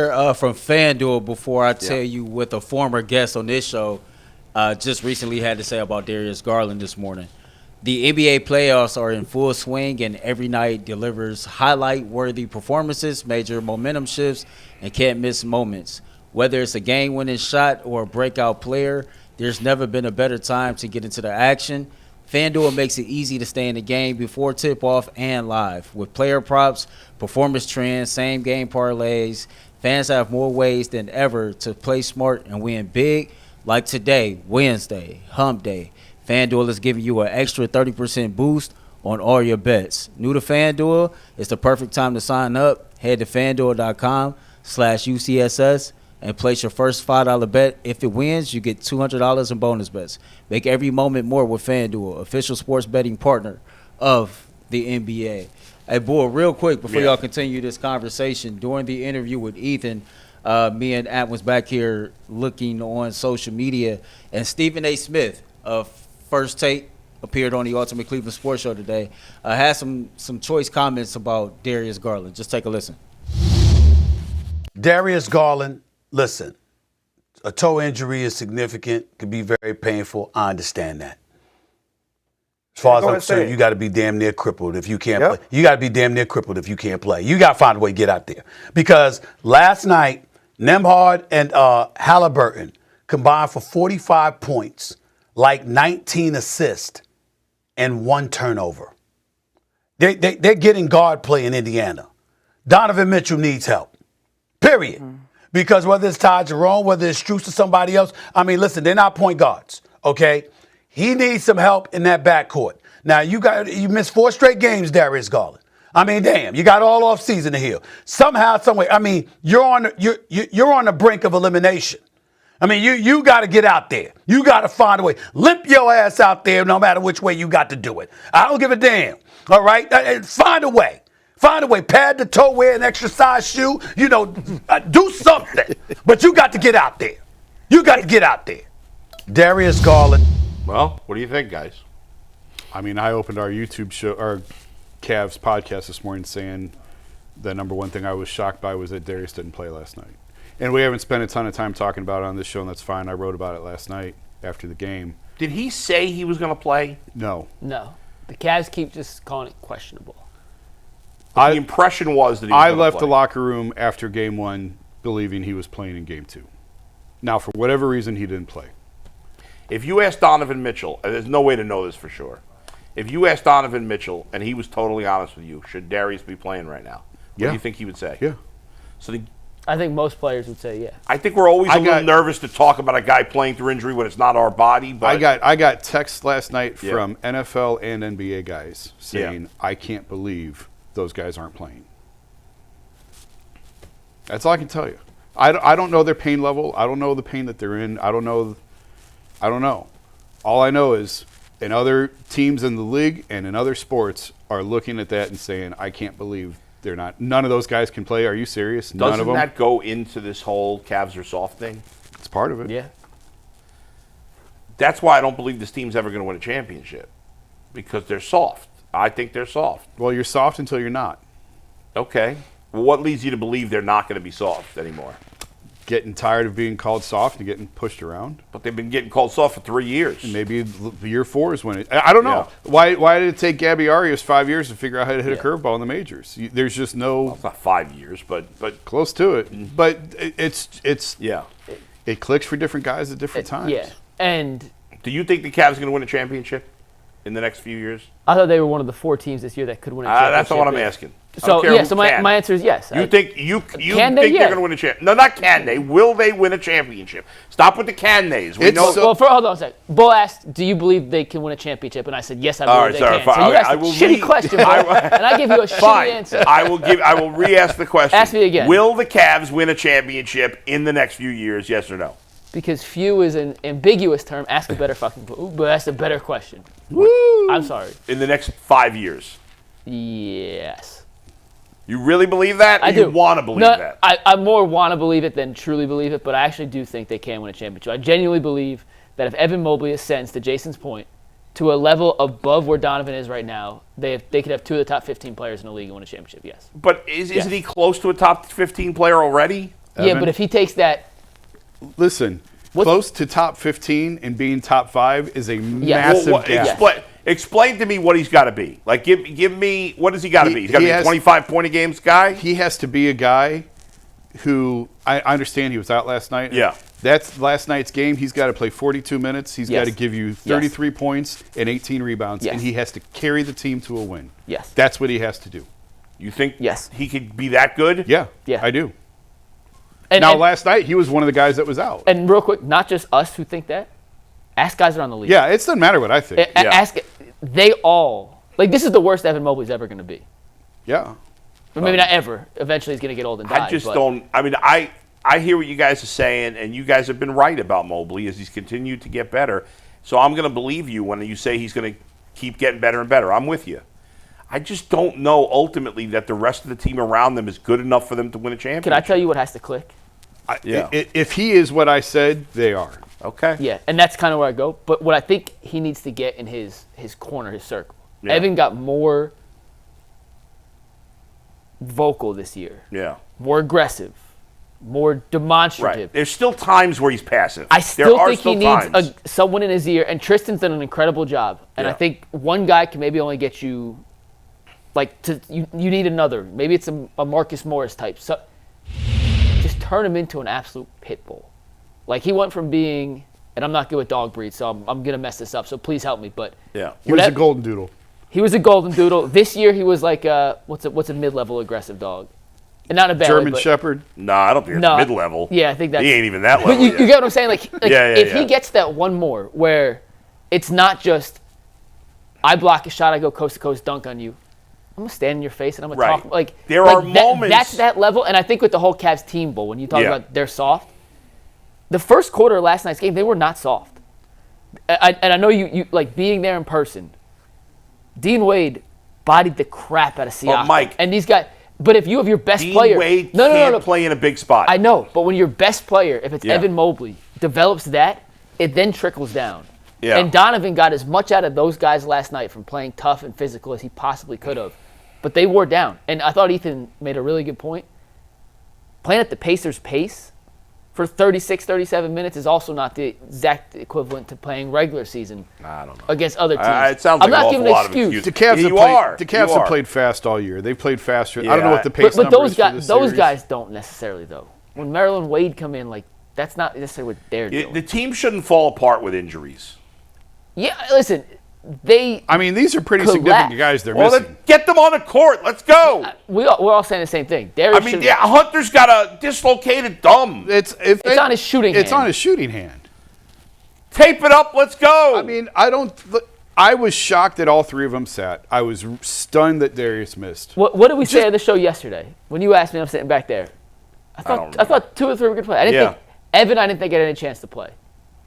From FanDuel before I tell you what the former guest on this show just recently had to say about Darius Garland this morning. The NBA playoffs are in full swing, and every night delivers highlight-worthy performances, major momentum shifts, and can't-miss moments. Whether it's a game-winning shot or a breakout player, there's never been a better time to get into the action. FanDuel makes it easy to stay in the game before tip-off and live. With player props, performance trends, same-game parlays, fans have more ways than ever to play smart and win big. Like today, Wednesday, Hump Day, FanDuel is giving you an extra 30% boost on all your bets. New to FanDuel, it's the perfect time to sign up. Head to FanDuel.com/UCSS and place your first $5 bet. If it wins, you get $200 in bonus bets. Make every moment more with FanDuel, official sports betting partner of the NBA. Hey, boy, real quick before y'all continue this conversation, during the interview with Ethan, me and At was back here looking on social media, and Stephen A. Smith of First Take appeared on the Ultimate Cleveland Sports Show today, had some choice comments about Darius Garland. Just take a listen. Darius Garland, listen, a toe injury is significant, can be very painful. I understand that. As far as I'm concerned, you got to be damn near crippled if you can't play. You got to be damn near crippled if you can't play. You got to find a way to get out there. Because last night, Nembhard and Halliburton combined for 45 points, like 19 assists, and 1 turnover. They're getting guard play in Indiana. Donovan Mitchell needs help, period. Because whether it's Ty Jerome, whether it's Strus or somebody else, I mean, listen, they're not point guards, okay? He needs some help in that backcourt. Now, you missed 4 straight games, Darius Garland. I mean, damn, you got all off season to heal. Somehow, some way, I mean, you're on the brink of elimination. I mean, you got to get out there. You got to find a way. Limp your ass out there no matter which way you got to do it. I don't give a damn, all right? Find a way. Find a way. Pad the toe, wear an extra size shoe. Do something. But you got to get out there. You got to get out there. Darius Garland. Well, what do you think, guys? I mean, I opened our YouTube show, our Cavs podcast this morning saying the number one thing I was shocked by was that Darius didn't play last night. And we haven't spent a ton of time talking about it on this show, and that's fine. I wrote about it last night after the game. Did he say he was going to play? No. No. The Cavs keep just calling it questionable. The impression was that he was I left play. the locker room after game 1 believing he was playing in game 2. Now, for whatever reason, he didn't play. If you ask Donovan Mitchell, and there's no way to know this for sure, if you ask Donovan Mitchell, and he was totally honest with you, should Darius be playing right now? What do you think he would say? Yeah. So I think most players would say yeah. I think we're always a little nervous to talk about a guy playing through injury when it's not our body. But I got texts last night from NFL and NBA guys saying, I can't believe those guys aren't playing. That's all I can tell you. I don't know their pain level. I don't know the pain that they're in. I don't know. All I know is in other teams in the league and in other sports are looking at that and saying, I can't believe they're not. None of those guys can play. Are you serious? None of them? Doesn't that go into this whole Cavs are soft thing? It's part of it. Yeah. That's why I don't believe this team's ever going to win a championship, because they're soft. I think they're soft. Well, you're soft until you're not. Okay. Well, what leads you to believe they're not going to be soft anymore? Getting tired of being called soft and getting pushed around. But they've been getting called soft for 3 years. And maybe year 4 is when it. I don't know. Yeah. Why did it take Gabby Arias 5 years to figure out how to hit a curveball in the majors? There's just no. Well, it's not 5 years, but close to it. But it's it clicks for different guys at different times. Yeah. And do you think the Cavs are going to win a championship in the next few years? I thought they were one of the 4 teams this year that could win a championship. That's not what I'm asking. So my answer is yes. You think they're going to win a championship? No, not can they. Will they win a championship? Stop with the can they's. Hold on a second. Bo asked, "Do you believe they can win a championship?" And I said, "Yes, I believe they can." Fine. So you asked a shitty question, Bo, and I give you a shitty answer. I will re-ask the question. Ask me again. Will the Cavs win a championship in the next few years? Yes or no? Because few is an ambiguous term. Ask a better but that's a better question. Woo! I'm sorry. In the next 5 years? Yes. You really believe that? I do. You want to believe that? I more want to believe it than truly believe it, but I actually do think they can win a championship. I genuinely believe that if Evan Mobley ascends, to Jason's point, to a level above where Donovan is right now, they could have 2 of the top 15 players in the league and win a championship, yes. But isn't he close to a top 15 player already? Yeah, but if he takes that, Listen, close to top 15 and being top 5 is a massive gap. Explain to me what he's got to be. Like, give me, what does he got to be? He's got to be a 25-point-a-games guy? He has to be a guy who, I understand he was out last night. Yeah. That's last night's game. He's got to play 42 minutes. He's got to give you 33 points and 18 rebounds, and he has to carry the team to a win. Yes. That's what he has to do. You think Yes. he could be that good? Yeah, I do. Last night, he was one of the guys that was out. And real quick, not just us who think that. Ask guys around the league. Yeah, it doesn't matter what I think. Ask, they all, like, this is the worst Evan Mobley's ever going to be. Yeah. Or maybe not ever. Eventually he's going to get old and die. I just don't, I mean, I hear what you guys are saying, and you guys have been right about Mobley as he's continued to get better. So I'm going to believe you when you say he's going to keep getting better and better. I'm with you. I just don't know ultimately that the rest of the team around them is good enough for them to win a championship. Can I tell you what has to click? If he is what I said, they are. Okay. Yeah, and that's kind of where I go. But what I think he needs to get in his corner, his circle. Yeah. Evan got more vocal this year. Yeah. More aggressive. More demonstrative. Right. There's still times where he's passive. I still think he needs someone in his ear, and Tristan's done an incredible job. And I think one guy can maybe only get you, you need another. Maybe it's a Marcus Morris type. So just turn him into an absolute pit bull. Like, he went from being, and I'm not good with dog breeds, so I'm going to mess this up, so please help me. But he was a golden doodle. He was a golden doodle. This year he was like what's a mid-level aggressive dog? And not a bad German Shepherd? No, I don't think it's mid-level. Yeah, I think that's... He ain't even that level. But you get what I'm saying? Like if he gets that one more, where it's not just, I block a shot, I go coast-to-coast dunk on you. I'm going to stand in your face and I'm going to talk. Like, there are moments... That's that level. And I think with the whole Cavs team bowl, when you talk about they're soft, the first quarter of last night's game, they were not soft. And I know you like being there in person. Dean Wade bodied the crap out of Siakam. Mike. And these guys... But if you have your best player... Dean Wade can't play in a big spot. I know, but when your best player, if it's Evan Mobley, develops that, it then trickles down. Yeah. And Donovan got as much out of those guys last night from playing tough and physical as he possibly could have. But they wore down. And I thought Ethan made a really good point. Playing at the Pacers' pace for 36, 37 minutes is also not the exact equivalent to playing regular season against other teams. It sounds like an awful lot of excuses. The Cavs have played fast all year. They've played faster. I don't know what the pace number is for this those guys don't necessarily, though. When Maryland Wade come in, like, that's not necessarily what they're doing. The team shouldn't fall apart with injuries. Yeah, listen, these are pretty significant guys they're missing. Then get them on the court. Let's go. We're all saying the same thing. Hunter's got a dislocated thumb. It's on his shooting hand. It's on his shooting hand. Tape it up. Let's go. I mean, I was shocked that all three of them sat. I was stunned that Darius missed. What did we say on the show yesterday? When you asked me, I'm sitting back there. I thought 2 or 3 were going to play. I didn't think had any chance to play.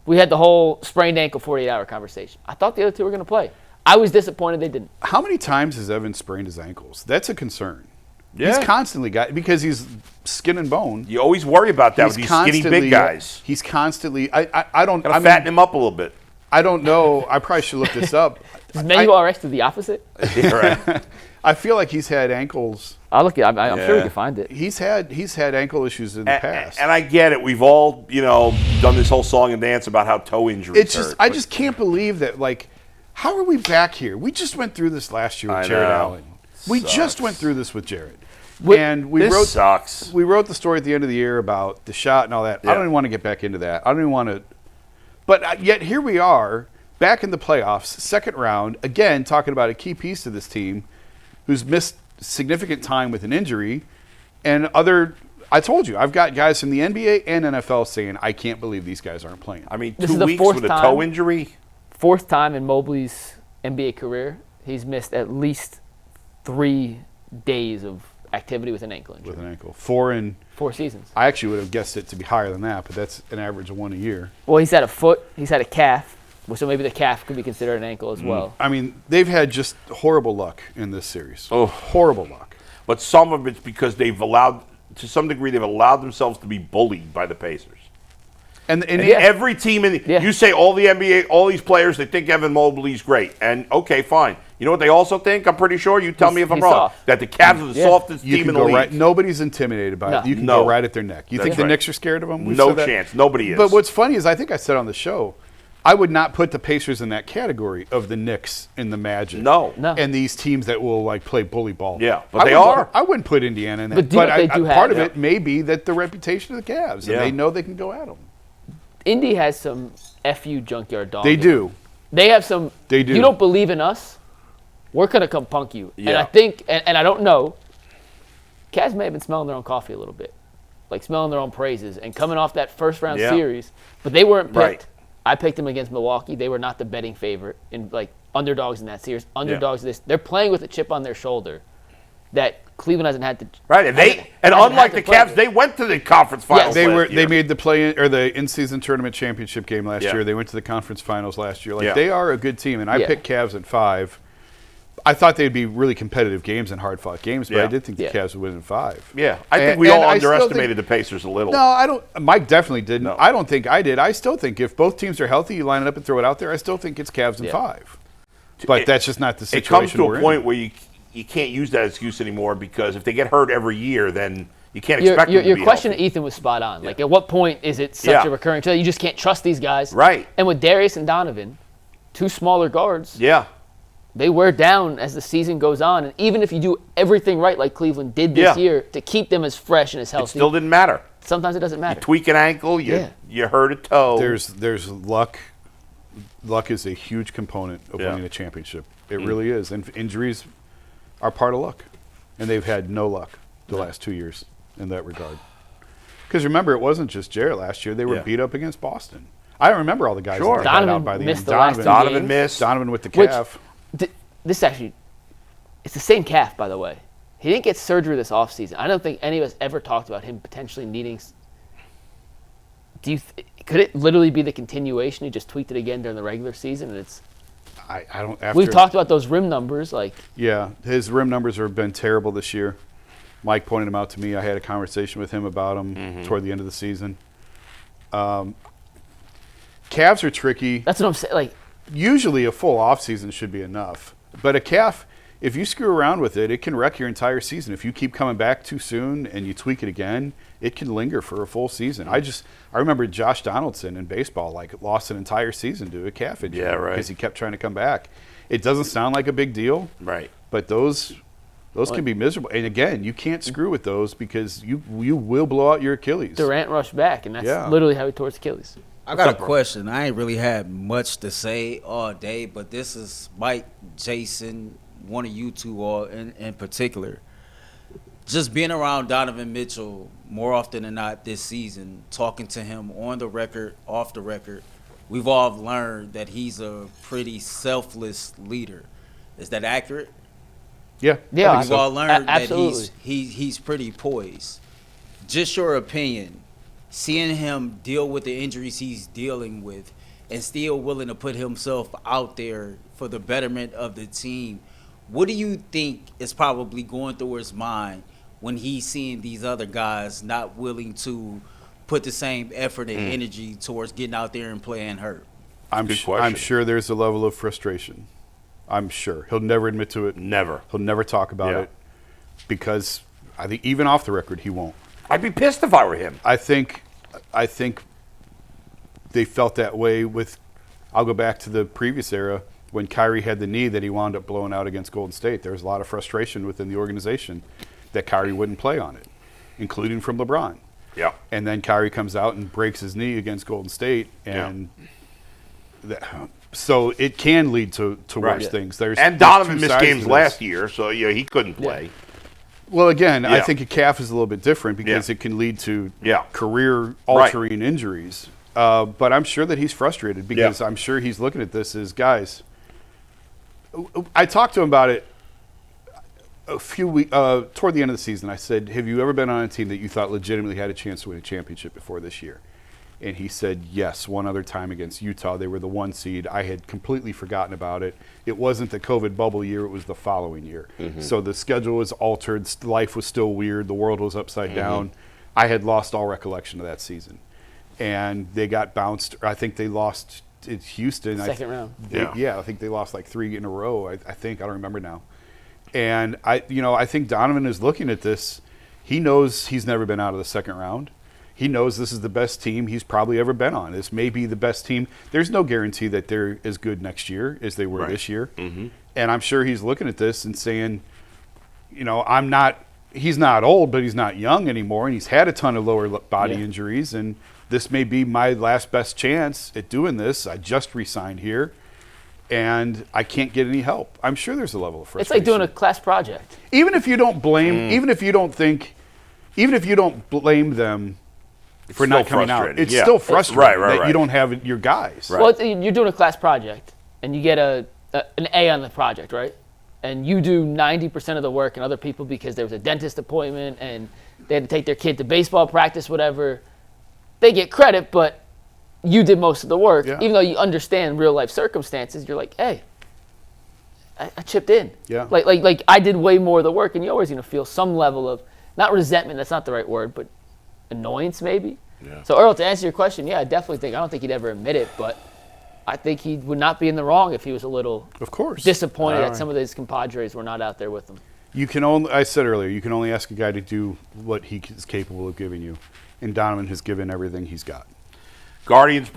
We had the whole sprained ankle 48-hour conversation. I thought the other 2 were going to play. I was disappointed they didn't. How many times has Evan sprained his ankles? That's a concern. Yeah. He's constantly because he's skin and bone. You always worry about that with these skinny big guys. He's constantly. I don't. Gotta fatten him up a little bit. I don't know. I probably should look this up. Does Manuel RX do the opposite? Right. I feel like he's had ankles. I'll look. I'm sure we can find it. He's had ankle issues in the past. And I get it. We've all done this whole song and dance about how toe injuries hurt. I just can't believe that. Like, how are we back here? We just went through this last year with Jared Allen. We just went through this with Jared. And we wrote the story at the end of the year about the shot and all that. Yeah. I don't even want to get back into that. I don't even want to. But yet here we are, back in the playoffs, second round, again talking about a key piece of this team who's missed significant time with an injury. And I told you, I've got guys from the NBA and NFL saying, I can't believe these guys aren't playing. I mean, 2 weeks with a toe injury? 4th time in Mobley's NBA career, he's missed at least 3 days of activity with an ankle injury. With an ankle. 4 seasons. I actually would have guessed it to be higher than that, but that's an average of 1 a year. Well, he's had a foot, he's had a calf, so maybe the calf could be considered an ankle as well. I mean, they've had just horrible luck in this series. Oh, horrible luck. But some of it's because to some degree, they've allowed themselves to be bullied by the Pacers. And every team you say all the NBA, all these players, they think Evan Mobley's great. And okay, fine. You know what they also think? I'm pretty sure. You tell me if I'm wrong. Soft. That the Cavs are the softest team in the league. Right. Nobody's intimidated by it. You can go right at their neck. You think the Knicks are scared of them? No chance. Nobody is. But what's funny is I think I said on the show, I would not put the Pacers in that category of the Knicks and the Magic. No. And these teams that will like play bully ball. Yeah, but they are. I wouldn't put Indiana in that. But do what they do have. Part of it may be that the reputation of the Cavs, and they know they can go at them. Indy has some FU junkyard dog. They do. They have some. They do. You don't believe in us? We're going to come punk you. Yeah. And I think, and I don't know, Cavs may have been smelling their own coffee a little bit. Like smelling their own praises and coming off that first round series. But they weren't picked. Right. I picked them against Milwaukee. They were not the betting favorite in like underdogs in that series. Underdogs this. They're playing with a chip on their shoulder that Cleveland hasn't had to. Right, and unlike the Cavs, they went to the conference finals. Yes. They made the play or the in-season tournament championship game last year. They went to the conference finals last year. Like they are a good team, and I picked Cavs at 5. I thought they'd be really competitive games and hard-fought games, but I did think the Cavs would win in 5. Yeah, I think we all underestimated the Pacers a little. No, I don't. Mike definitely didn't. No. I don't think I did. I still think if both teams are healthy, you line it up and throw it out there. I still think it's Cavs in 5. But that's just not the situation. It comes to a point where you can't use that excuse anymore because if they get hurt every year, then you can't expect them to be Your question healthy. to Ethan was spot on. Like, at what point is it such a recurring trend? You just can't trust these guys. Right. And with Darius and Donovan, 2 smaller guards. Yeah. They wear down as the season goes on, and even if you do everything right like Cleveland did this year to keep them as fresh and as healthy, it still didn't matter. Sometimes it doesn't matter. You tweak an ankle, you hurt a toe. There's luck. Luck is a huge component of winning a championship. It really is, and injuries are part of luck, and they've had no luck the last 2 years in that regard. Because remember, it wasn't just Jarrett last year; they were beat up against Boston. I remember all the guys that got out by the end. Donovan missed. Donovan with the calf. This actually, it's the same calf, by the way. He didn't get surgery this offseason. I don't think any of us ever talked about him potentially needing. Could it literally be the continuation? He just tweaked it again during the regular season, and it's. I don't. We've talked about those rim numbers, like. Yeah, his rim numbers have been terrible this year. Mike pointed them out to me. I had a conversation with him about them toward the end of the season. Cavs are tricky. That's what I'm saying. Like, usually a full offseason should be enough. But a calf, if you screw around with it, it can wreck your entire season. If you keep coming back too soon and you tweak it again, it can linger for a full season. I remember Josh Donaldson in baseball, like, lost an entire season to a calf injury because he kept trying to come back. It doesn't sound like a big deal, right? But those can be miserable. And again, you can't screw with those because you will blow out your Achilles. Durant rushed back, and that's literally how he tore his Achilles. I got a question. I ain't really had much to say all day, but this is Mike, Jason, one of you two all in particular. Just being around Donovan Mitchell more often than not this season, talking to him on the record, off the record, we've all learned that he's a pretty selfless leader. Is that accurate? Yeah. We've all learned that he's pretty poised. Just your opinion. Seeing him deal with the injuries he's dealing with and still willing to put himself out there for the betterment of the team, what do you think is probably going through his mind when he's seeing these other guys not willing to put the same effort and energy towards getting out there and playing hurt? I'm sure there's a level of frustration. I'm sure. He'll never admit to it. Never. He'll never talk about it because I think even off the record he won't. I'd be pissed if I were him. I think they felt that way with. I'll go back to the previous era when Kyrie had the knee that he wound up blowing out against Golden State. There was a lot of frustration within the organization that Kyrie wouldn't play on it, including from LeBron. Yeah. And then Kyrie comes out and breaks his knee against Golden State, and so it can lead to worse things. And Donovan missed games last year, so he couldn't play. Well, again, I think a calf is a little bit different because it can lead to career-altering injuries. But I'm sure that he's frustrated because I'm sure he's looking at this as, guys, I talked to him about it a few weeks toward the end of the season. I said, have you ever been on a team that you thought legitimately had a chance to win a championship before this year? And he said, yes, one other time against Utah. They were the 1 seed. I had completely forgotten about it. It wasn't the COVID bubble year. It was the following year. So the schedule was altered. Life was still weird. The world was upside down. I had lost all recollection of that season. And they got bounced. I think they lost it's Houston. Second round. I think they lost like 3 in a row. I think I don't remember now. And I think Donovan is looking at this. He knows he's never been out of the second round. He knows this is the best team he's probably ever been on. This may be the best team. There's no guarantee that they're as good next year as they were this year. Mm-hmm. And I'm sure he's looking at this and saying, he's not old, but he's not young anymore. And he's had a ton of lower body injuries. And this may be my last best chance at doing this. I just re-signed here. And I can't get any help. I'm sure there's a level of frustration. It's like doing a class project. Even if you don't blame, even if you don't blame them for not coming out, it's still frustrating that you don't have your guys. Right. Well, you're doing a class project, and you get an A on the project, right? And you do 90% of the work, and other people, because there was a dentist appointment, and they had to take their kid to baseball practice, whatever, they get credit, but you did most of the work. Yeah. Even though you understand real-life circumstances, you're like, hey, I chipped in. Yeah. Like I did way more of the work, and you're always going to feel some level of, not resentment, that's not the right word, but annoyance maybe. Yeah. So Earl, to answer your question, I definitely don't think he'd ever admit it, but I think he would not be in the wrong if he was a little disappointed that some of his compadres were not out there with him. I said earlier, you can only ask a guy to do what he is capable of giving you. And Donovan has given everything he's got. Guardians